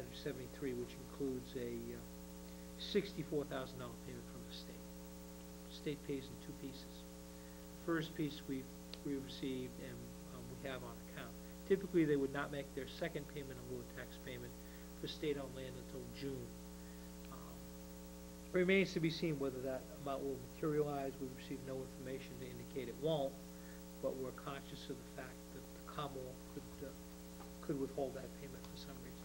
$973, which includes a $64,000 payment from the state. State pays in two pieces. First piece we received and we have on account. Typically, they would not make their second payment in lieu of tax payment for state-owned land until June. It remains to be seen whether that amount will materialize. We've received no information to indicate it won't, but we're conscious of the fact that the Commonwealth could withhold that payment for some reason.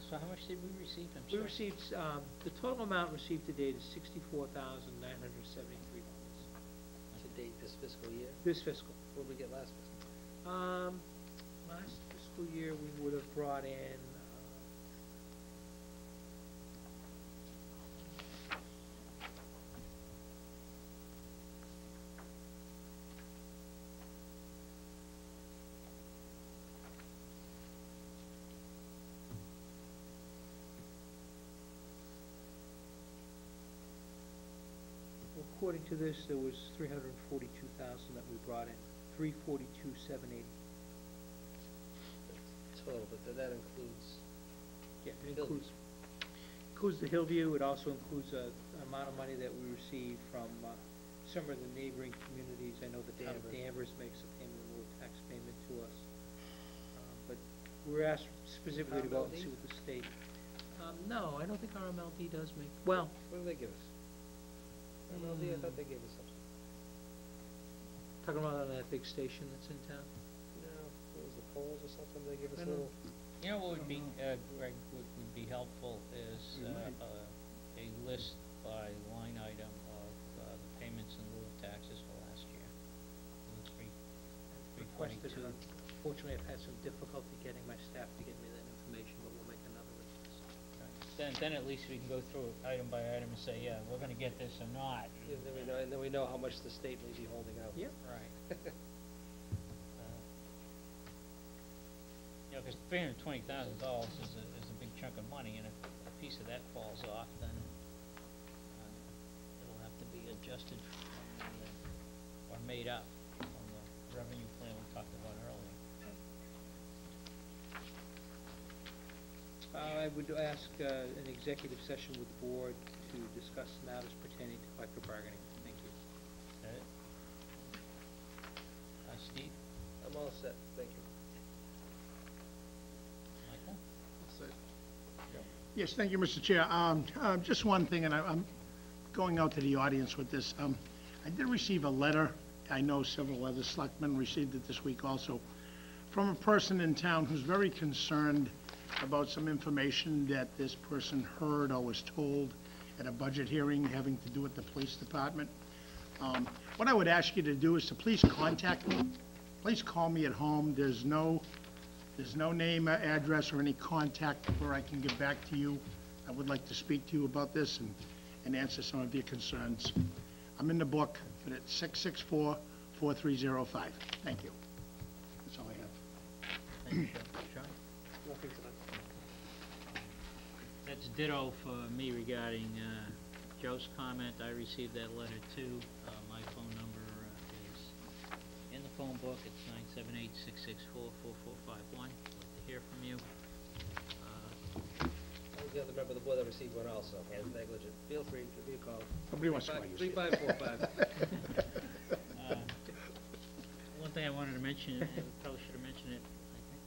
So how much did we receive? We received, the total amount received to date is $64,973. To date this fiscal year? This fiscal. What did we get last fiscal? Last fiscal year, we would have brought in, according to this, there was $342,000 that we brought in, $342,780. Total, but that includes. Yeah, it includes the Hillview. It also includes an amount of money that we received from some of the neighboring communities. I know the town of Danvers makes a payment, a little tax payment to us. But we're asked specifically to go out and see what the state. No, I don't think RMLD does make. Well, what do they give us? RMLD, I thought they gave us something. Talking about that big station that's in town. No, it was the polls or something. They give us a little. You know what would be, Greg, would be helpful is a list by line item of the payments in lieu of taxes for last year. Requested. Unfortunately, I've had some difficulty getting my staff to get me that information, but we'll make another list. Then at least we can go through it item by item and say, yeah, we're going to get this or not. Yeah, and then we know how much the state may be holding out. Yep. Right. Because $320,000 is a big chunk of money, and if a piece of that falls off, then it'll have to be adjusted from or made up from the revenue plan we talked about earlier. I would ask an executive session with the board to discuss matters pertaining to collective bargaining. Thank you. Okay. Steve? I'm all set. Thank you. Michael? Yes, thank you, Mr. Chair. Just one thing, and I'm going out to the audience with this. I did receive a letter. I know several other selectmen received it this week also, from a person in town who's very concerned about some information that this person heard or was told at a budget hearing having to do with the police department. What I would ask you to do is to please contact me. Please call me at home. There's no name, address, or any contact where I can get back to you. I would like to speak to you about this and answer some of your concerns. I'm in the book, but it's 664-4305. Thank you. That's all I have. Thank you, John. Nothing tonight. That's ditto for me regarding Joe's comment. I received that letter too. My phone number is in the phone book. It's 978-664-4451. I'd like to hear from you. I was the other member of the board that received one also. I was negligent. Feel free, give me a call. Nobody wants to call you. 3545. One thing I wanted to mention, and we probably should have mentioned it, I think,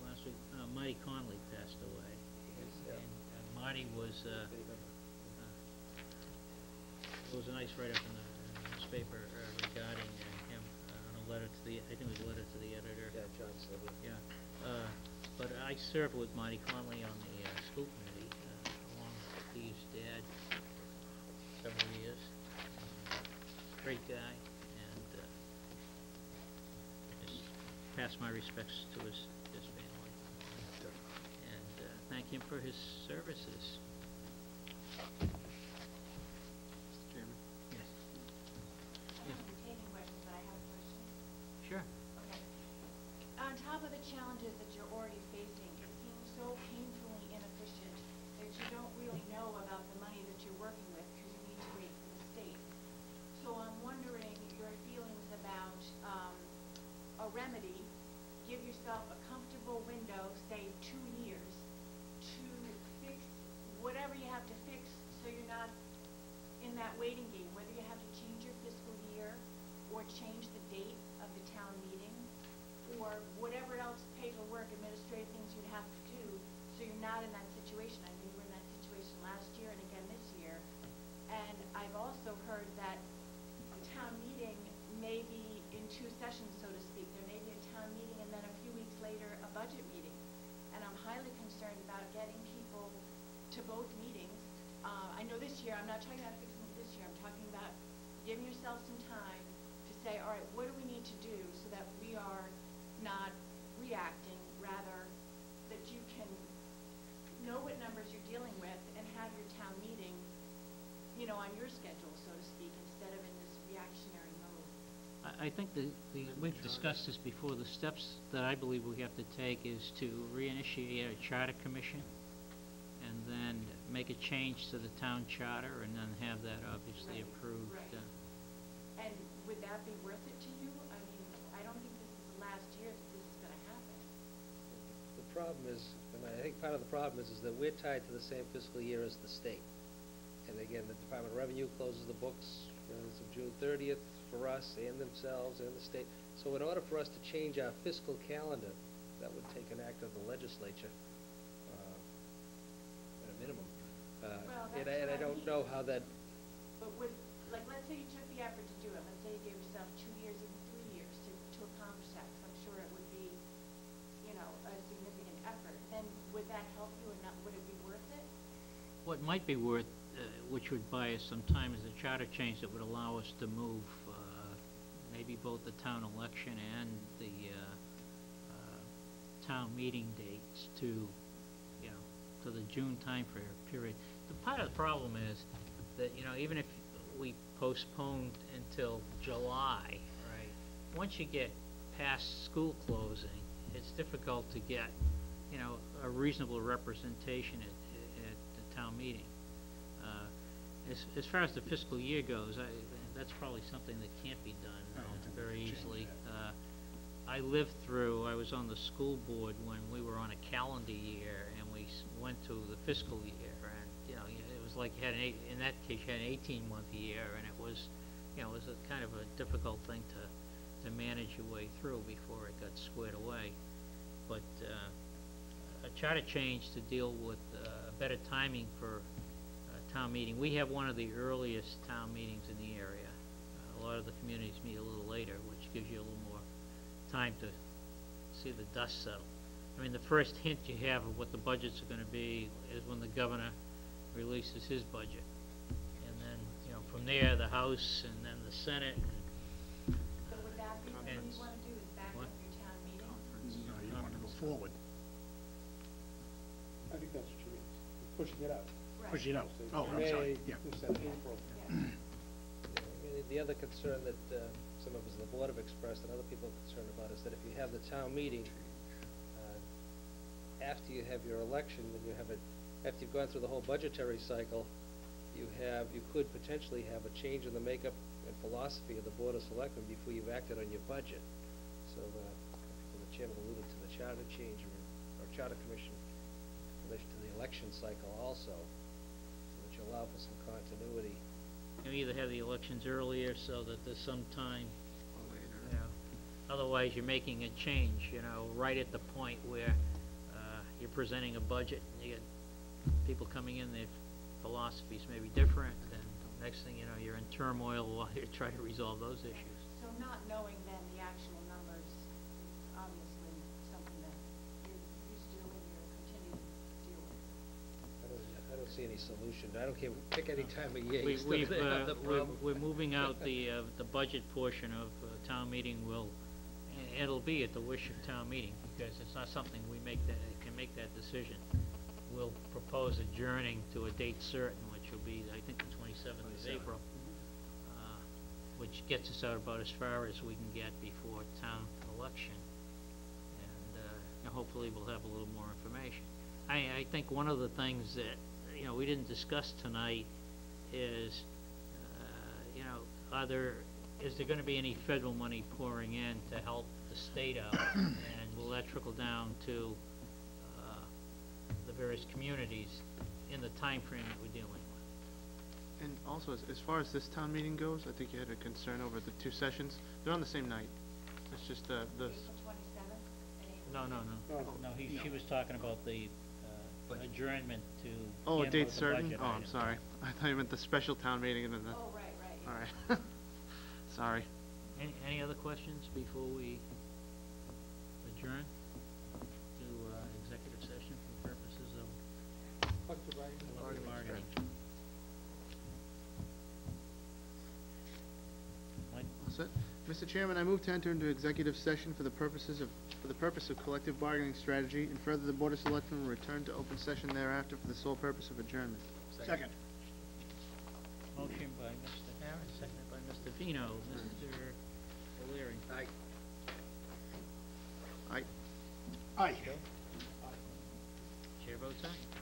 last week, Marty Conley passed away. And Marty was, there was a nice write-up in the newspaper regarding him on a letter to the, I think it was a letter to the editor. Yeah, John said it. Yeah. But I served with Marty Conley on the school committee, along with Steve's dad, several years. Great guy, and just pass my respects to his family. And thank him for his services. Mr. Chairman. Yes. Taking questions, but I have a question. Sure. Okay. On top of the challenges that you're already facing, it seems so painfully inefficient that you don't really know about the money that you're working with because you need to wait for the state. So I'm wondering your feelings about a remedy. Give yourself a comfortable window, say 2 years, to fix whatever you have to fix, so you're not in that waiting game, whether you have to change your fiscal year, or change the date of the town meeting, or whatever else paperwork, administrative things you'd have to do, so you're not in that situation. I mean, we were in that situation last year and again this year. And I've also heard that a town meeting may be in two sessions, so to speak. There may be a town meeting and then a few weeks later, a budget meeting. And I'm highly concerned about getting people to both meetings. I know this year, I'm not talking about fixing it this year, I'm talking about giving yourself some time to say, all right, what do we need to do so that we are not reacting, rather that you can know what numbers you're dealing with and have your town meeting, you know, on your schedule, so to speak, instead of in this reactionary mode. I think we've discussed this before. The steps that I believe we have to take is to reinitiate a charter commission, and then make a change to the town charter, and then have that obviously Right, approved. right. And would that be worth it to you? I mean, I don't think this is the last year that this is gonna happen. The problem is, and I think part of the problem is that we're tied to the same fiscal year as the state. And again, the Department of Revenue closes the books as of June 30th for us and themselves and the state. So in order for us to change our fiscal calendar, that would take an act of the legislature, at a minimum. Well, And that's I what I don't mean. know how that, But would, like, let's say you took the effort to do it, let's say you gave yourself 2 years, even 3 years to accomplish that, 'cause I'm sure it would be, you know, a significant effort. Then would that help you, or not, would it be worth it? What might be worth, which would buy us some time, is a charter change that would allow us to move maybe both the town election and the town meeting dates to, you know, to the June time period. The part of the problem is that, you know, even if we postponed until July, right, once you get past school closing, it's difficult to get, you know, a reasonable representation at the town meeting. As far as the fiscal year goes, that's probably something that can't be done very easily. I was on the school board when we were on a calendar year, and we went to the fiscal year, and, you know, it was like you had in that case, you had an 18-month year, and it was, you know, it was a kind of a difficult thing to manage your way through before it got squared away. But a charter change to deal with better timing for town meeting. We have one of the earliest town meetings in the area. A lot of the communities meet a little later, which gives you a little more time to see the dust settle. I mean, the first hint you have of what the budgets are going to be is when the governor releases his budget. And then, you know, from there, the House, and then the Senate. So would that be what And- you wanna do, is back What? up your town meeting? No, you want to go forward, I think that's what you mean, pushing it out. Right. push it out. Say Oh, I'm sorry, May yeah. instead of April. Yeah. I mean, the other concern that some of us on the board have expressed and other people are concerned about is that if you have the town meeting, after you have your election, and you have it, after you've gone through the whole budgetary cycle, you could potentially have a change in the makeup and philosophy of the Board of Selectmen before you've acted on your budget. So, the chairman alluded to the charter change, or charter commission, in relation to the election cycle also, so that you allow for some continuity. You either have the elections earlier so that there's some time, you know, otherwise you're making a change, you know, right at the point where you're presenting a budget, and you get people coming in, their philosophies may be different, and next thing you know, you're in turmoil while you're trying to resolve those issues. So not knowing then the actual numbers, obviously something that you're used to and you're continuing to deal with. I don't see any solution. I don't care, pick any time of year, you still We've, have the problem. we're moving out the budget portion of town meeting. It'll be at the wish of town meeting, because it's not something we can make that decision. We'll propose adjourning to a date certain, which will be, I think, the 27th of April, which gets us out about as far as we can get before town election. And hopefully we'll have a little more information. I think one of the things that, you know, we didn't discuss tonight is, you know, is there going to be any federal money pouring in to help the state out? And will that trickle down to the various communities in the time frame that we're dealing with. And also, as far as this town meeting goes, I think you had a concern over the two sessions. They're on the same night. It's just the April 27th and April. No, she was talking about the adjournment to oh, a handle date the certain? budget Oh, I'm item. sorry. I thought you meant the special town meeting and then the. Oh, right, yeah. All right. Sorry. Any other questions before we adjourn to executive session for purposes of Collective bargaining. bargaining? Mike? All set. Mr. Chairman, I move to enter into executive session for the purpose of collective bargaining strategy, and further the Board of Selectmen will return to open session thereafter for the sole purpose of adjournment. Second. Motion by Mr. Harris, seconded by Mr. Vino. Mr. O'Leary. Aye. Aye. Aye. Chair votes aye.